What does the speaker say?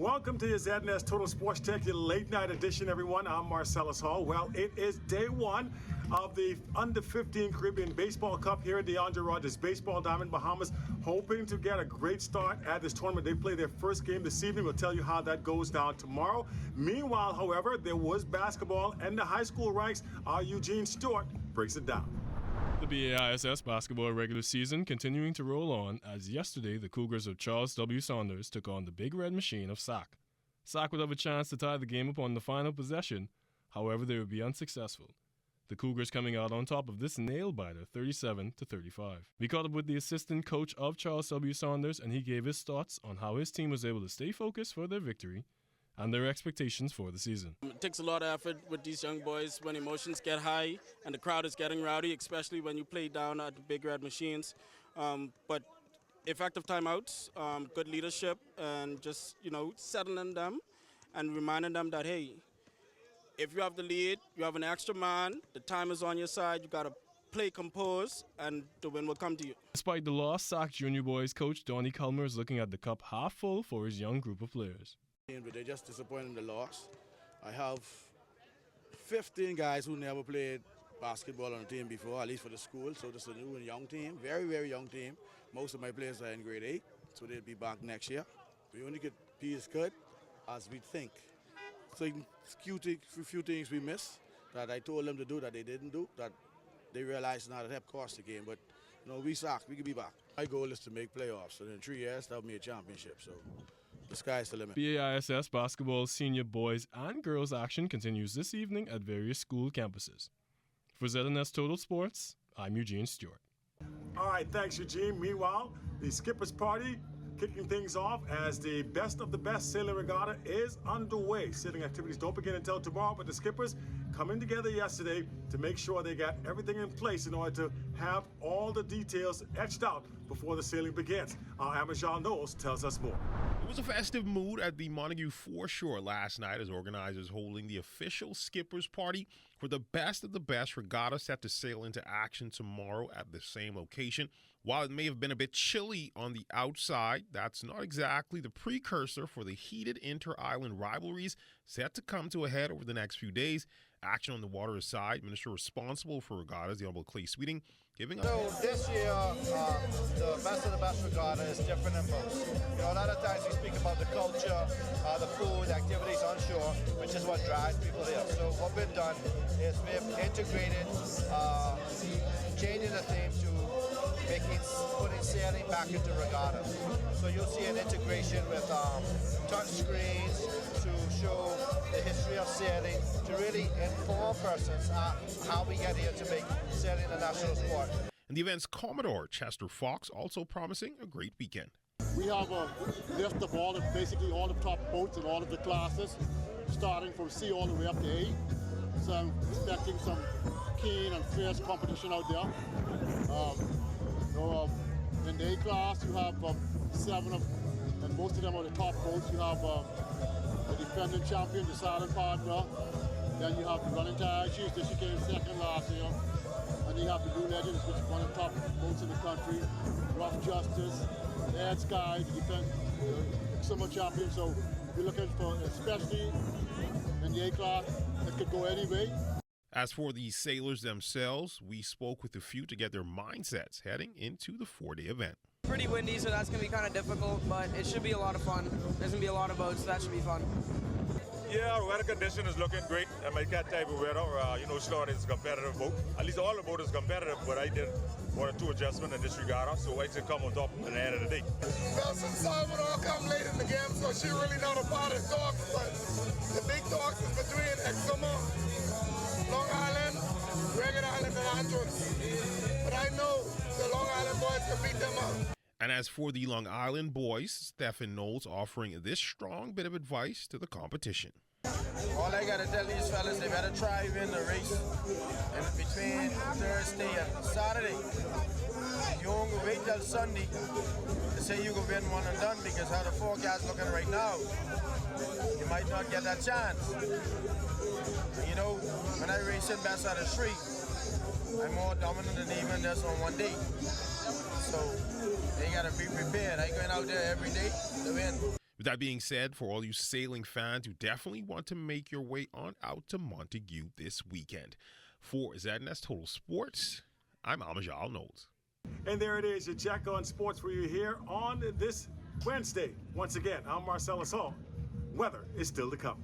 Welcome to your ZNS Total Sports Tech, your late night edition, everyone. I'm Marcellus Hall. Well, it is day one of the Under-15 Caribbean Baseball Cup here at the Andre Rogers Baseball Diamond, Bahamas, hoping to get a great start at this tournament. They play their first game this evening. We'll tell you how that goes down tomorrow. Meanwhile, however, there was basketball and the high school ranks. Our Eugene Stewart breaks it down. The BAISS basketball regular season continuing to roll on as yesterday the Cougars of Charles W. Saunders took on the Big Red Machine of SAC. SAC would have a chance to tie the game upon the final possession, however they would be unsuccessful. The Cougars coming out on top of this nail-biter 37-35. We caught up with the assistant coach of Charles W. Saunders and he gave his thoughts on how his team was able to stay focused for their victory and their expectations for the season. It takes a lot of effort with these young boys when emotions get high and the crowd is getting rowdy, especially when you play down at the Big Red Machines. But effective timeouts, good leadership, and just, settling them and reminding them that, hey, if you have the lead, you have an extra man, the time is on your side, you got to play composed, and the win will come to you. Despite the loss, SAC Junior Boys coach Donnie Culmer is looking at the cup half full for his young group of players. But they're just disappointed in the loss. I have 15 guys who never played basketball on a team before, at least for the school. So this is a new and young team, very, very young team. Most of my players are in grade 8, so they'll be back next year. We only get be as good as we think. So a few things we missed that I told them to do that they didn't do, that they realized now that helped cost the game. But we suck, we could be back. My goal is to make playoffs, and in 3 years, that'll be a championship. So the sky's the limit. BAISS basketball senior boys and girls action continues this evening at various school campuses. For ZNS Total Sports, I'm Eugene Stewart. All right, thanks, Eugene. Meanwhile, the Skippers Party kicking things off as the best of the best sailing regatta is underway. Sailing activities don't begin until tomorrow, but the Skippers coming together yesterday to make sure they got everything in place in order to have all the details etched out before the sailing begins. Our Amajal Knowles tells us more. It was a festive mood at the Montague foreshore last night as organizers holding the official Skippers Party for the best of the best regatta set to sail into action tomorrow at the same location. While it may have been a bit chilly on the outside, that's not exactly the precursor for the heated inter-island rivalries set to come to a head over the next few days. Action on the water aside, Minister responsible for regattas, the Honorable Clay Sweeting, giving us... So this year, the best of the best regatta is different than most. A lot of times we speak about the culture, the food, activities on shore, which is what drives people here. So what we've done is we've integrated, changing the theme to putting sailing back into regatta. So you'll see an integration with touch screens to show the history of sailing, to really inform persons how we get here to make sailing a national sport. And the event's Commodore, Chester Fox, also promising a great weekend. We have a list of basically all the top boats in all of the classes, starting from C all the way up to A. So I'm expecting some keen and fierce competition out there. In the A class, you have 7 of, and most of them are the top boats. You have the defending champion, the silent partner. Then you have the running tag. She came second last year. And you have the Blue Legends, which is one of the top boats in the country. Rough Justice, the Ed Sky, the summer champion. So we're looking for, especially in the A class, it could go any way. As for the sailors themselves, we spoke with a few to get their mindsets heading into the 4-day event. Pretty windy, so that's going to be kind of difficult, but it should be a lot of fun. There's going to be a lot of boats, so that should be fun. Yeah, weather condition is looking great. I mean, that type of weather, Slaughter is a competitive boat. At least all the boat is competitive, but I did 1 or 2 adjustments in this regatta, so I should come on top at the end of the day. Nelson Salvador come late in the game, so she really not a part of the talks, but the big talks is between Exuma, Long Island, Reagan Island, and Andros. But I know the Long Island boys can beat them up. And as for the Long Island boys, Stephen Knowles offering this strong bit of advice to the competition. All I got to tell these fellas, they better try win the race. And between Thursday and Saturday, you won't go wait till Sunday to say you can win one and done, because how the forecast looking right now, you might not get that chance. When I race in best out of 3, I'm more dominant than even this on one day. So they got to be prepared. I going out there every day to win. That being said, for all you sailing fans, you definitely want to make your way on out to Montague this weekend. For ZNS Total Sports, I'm Amajal Knowles. And there it is, your check on sports for you here on this Wednesday. Once again, I'm Marcellus Hall. Weather is still to come.